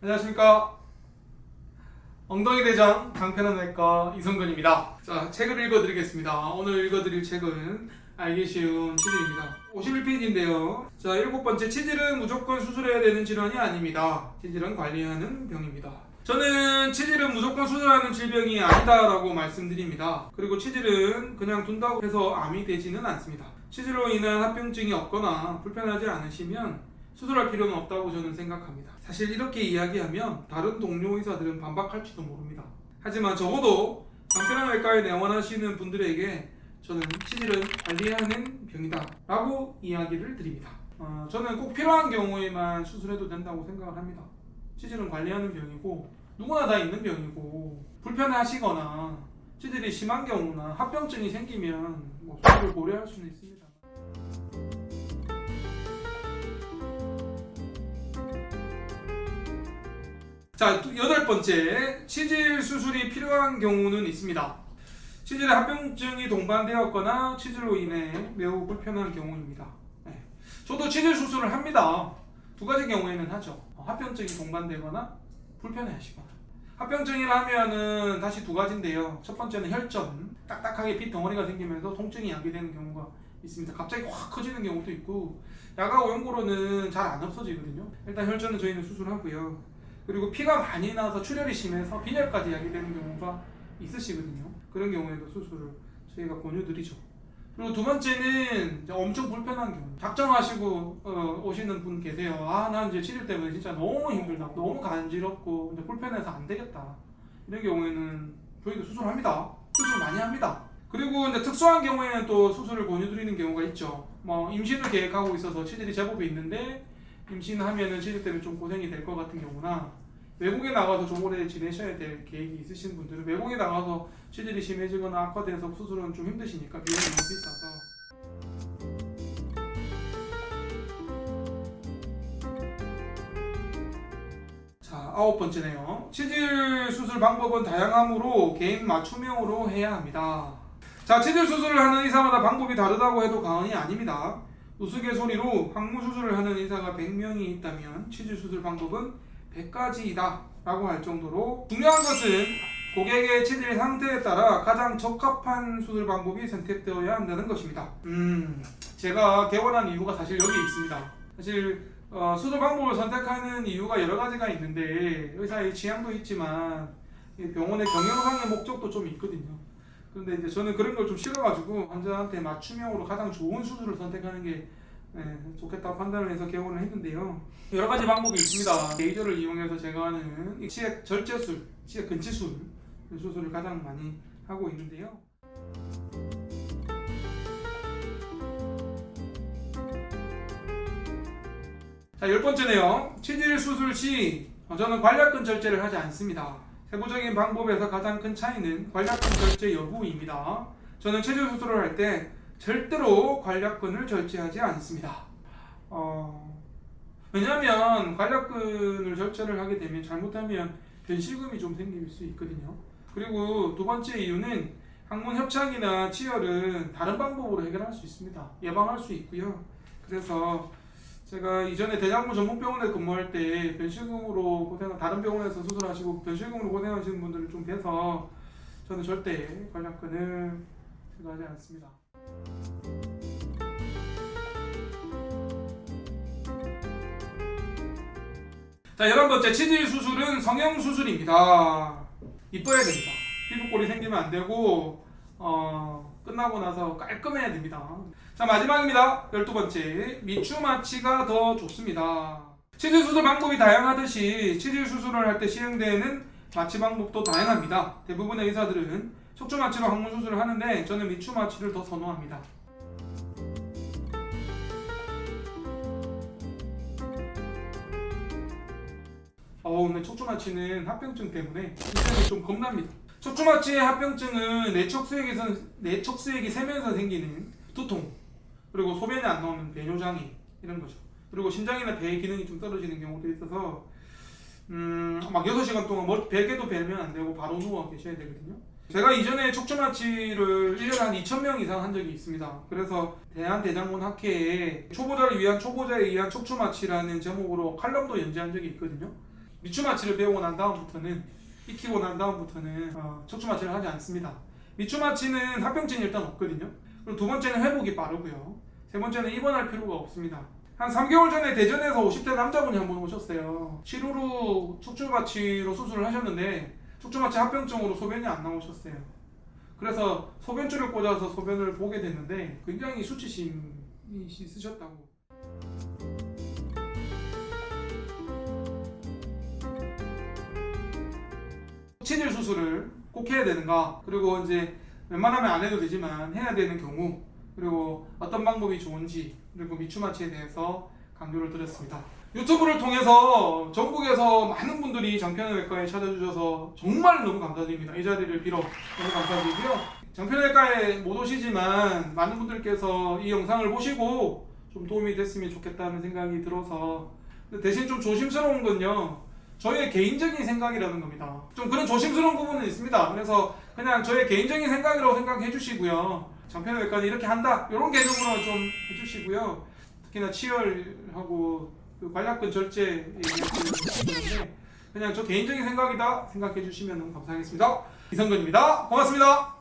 안녕하십니까. 엉덩이 대장 간편한내과 이성근입니다. 자, 책을 읽어드리겠습니다. 오늘 읽어드릴 책은 알기 쉬운 치질입니다. 51페이지인데요. 자, 7번째, 치질은 무조건 수술해야 되는 질환이 아닙니다. 치질은 관리하는 병입니다. 저는 치질은 무조건 수술하는 질병이 아니다라고 말씀드립니다. 그리고 치질은 그냥 둔다고 해서 암이 되지는 않습니다. 치질로 인한 합병증이 없거나 불편하지 않으시면 수술할 필요는 없다고 저는 생각합니다. 사실 이렇게 이야기하면 다른 동료 의사들은 반박할지도 모릅니다. 하지만 적어도 간편한외과에 내원하시는 분들에게 저는 치질은 관리하는 병이다 라고 이야기를 드립니다. 저는 꼭 필요한 경우에만 수술해도 된다고 생각을 합니다. 치질은 관리하는 병이고 누구나 다 있는 병이고 불편하시거나 치질이 심한 경우나 합병증이 생기면 수술을 고려할 수는 있습니다. 자, 8번째, 치질 수술이 필요한 경우는 있습니다. 치질에 합병증이 동반되었거나 치질로 인해 매우 불편한 경우입니다. 네. 저도 치질 수술을 합니다. 두 가지 경우에는 하죠. 합병증이 동반되거나 불편해 하시거나. 합병증이라 하면은 다시 두 가지인데요. 첫 번째는 혈전, 딱딱하게 피 덩어리가 생기면서 통증이 야기되는 경우가 있습니다. 갑자기 확 커지는 경우도 있고 약하고 연고로는 잘 안 없어지거든요. 일단 혈전은 저희는 수술하고요. 그리고 피가 많이 나서 출혈이 심해서 빈혈까지 야기되는 경우가 있으시거든요. 그런 경우에도 수술을 저희가 권유드리죠. 그리고 두 번째는 엄청 불편한 경우. 작정하시고 오시는 분 계세요. 난 이제 치질 때문에 진짜 너무 힘들다, 너무 간지럽고 불편해서 안 되겠다. 이런 경우에는 저희도 수술합니다. 수술 많이 합니다. 그리고 이제 특수한 경우에는 또 수술을 권유드리는 경우가 있죠. 임신을 계획하고 있어서 치질이 제법이 있는데 임신하면은 치질 때문에 좀 고생이 될 것 같은 경우나 외국에 나가서 좀 오래 지내셔야 될 계획이 있으신 분들은 외국에 나가서 치질이 심해지거나 악화돼서 수술은 좀 힘드시니까 비용이 너무 비싸서. 자, 9번째네요. 치질 수술 방법은 다양하므로 개인 맞춤형으로 해야 합니다. 자, 치질 수술을 하는 의사마다 방법이 다르다고 해도 과언이 아닙니다. 우스갯소리로 항문수술을 하는 의사가 100명이 있다면 치질수술 방법은 100가지이다 라고 할 정도로 중요한 것은 고객의 치질 상태에 따라 가장 적합한 수술 방법이 선택되어야 한다는 것입니다. 제가 개원한 이유가 사실 여기에 있습니다. 사실 수술 방법을 선택하는 이유가 여러 가지가 있는데 의사의 취향도 있지만 병원의 경영상의 목적도 좀 있거든요. 그런데 이제 저는 그런 걸 좀 싫어가지고 환자한테 맞춤형으로 가장 좋은 수술을 선택하는 게 좋겠다고 판단을 해서 개원을 했는데요. 여러 가지 방법이 있습니다. 레이저를 이용해서 제거하는 치액 절제술, 치액 근치술 수술을 가장 많이 하고 있는데요. 자, 10번째네요. 치질 수술 시 저는 관략근 절제를 하지 않습니다. 세부적인 방법에서 가장 큰 차이는 관략근 절제 여부입니다. 저는 치질 수술을 할 때 절대로 관략근을 절제하지 않습니다. 왜냐하면 관략근을 절제를 하게 되면 잘못하면 변실금이 좀 생길 수 있거든요. 그리고 두 번째 이유는 항문 협착이나 치열은 다른 방법으로 해결할 수 있습니다. 예방할 수 있고요. 그래서 제가 이전에 대장부 전문병원에 근무할 때 변실금으로 다른 병원에서 수술하시고 변실금으로 고생하시는 분들을 좀 뵈서 저는 절대 관략근을 제거하지 않습니다. 자, 11번째, 치질 수술은 성형수술입니다. 이뻐야 됩니다. 피부골이 생기면 안 되고 끝나고 나서 깔끔해야 됩니다. 자, 마지막입니다. 12번째, 미추마취가 더 좋습니다. 치질 수술 방법이 다양하듯이 치질 수술을 할 때 시행되는 마취 방법도 다양합니다. 대부분의 의사들은 척추마취로 항문 수술을 하는데 저는 미추마취를 더 선호합니다. 근데 척추마취는 합병증 때문에 굉장히 좀 겁납니다. 척추마취의 합병증은 내척수액이 새면서 생기는 두통, 그리고 소변이 안 나오는 배뇨장애 이런 거죠. 그리고 심장이나 배의 기능이 좀 떨어지는 경우도 있어서 막 6시간 동안 베개도 베면 안 되고 바로 누워 계셔야 되거든요. 제가 이전에 척추마취를 1년에 한 2,000명 이상 한 적이 있습니다. 그래서 대한대장문학회에 초보자에 의한 척추마취라는 제목으로 칼럼도 연재한 적이 있거든요. 미추 마취를 배우고 난 다음부터는 익히고 난 다음부터는 척추 마취를 하지 않습니다. 미추 마취는 합병증이 일단 없거든요. 그리고 두 번째는 회복이 빠르고요. 세 번째는 입원할 필요가 없습니다. 한 3개월 전에 대전에서 50대 남자분이 한 분 오셨어요. 치루로 척추 마취로 수술을 하셨는데 척추 마취 합병증으로 소변이 안 나오셨어요. 그래서 소변줄을 꽂아서 소변을 보게 됐는데 굉장히 수치심이 있으셨다고. 치질 수술을 꼭 해야 되는가, 그리고 이제 웬만하면 안 해도 되지만 해야 되는 경우, 그리고 어떤 방법이 좋은지, 그리고 미추 마취에 대해서 강조를 드렸습니다. 유튜브를 통해서 전국에서 많은 분들이 장편외과에 찾아주셔서 정말 너무 감사드립니다. 이 자리를 빌어 너무 감사드리고요. 장편외과에 못 오시지만 많은 분들께서 이 영상을 보시고 좀 도움이 됐으면 좋겠다는 생각이 들어서, 대신 좀 조심스러운 건요, 저희의 개인적인 생각이라는 겁니다. 좀 그런 조심스러운 부분은 있습니다. 그래서 그냥 저의 개인적인 생각이라고 생각해 주시고요. 장편외과는 이렇게 한다, 이런 개념으로 좀 해주시고요. 특히나 치열하고 그 관략근 절제 얘기하시는데 그냥 저 개인적인 생각이다 생각해 주시면 너무 감사하겠습니다. 이성근입니다. 고맙습니다.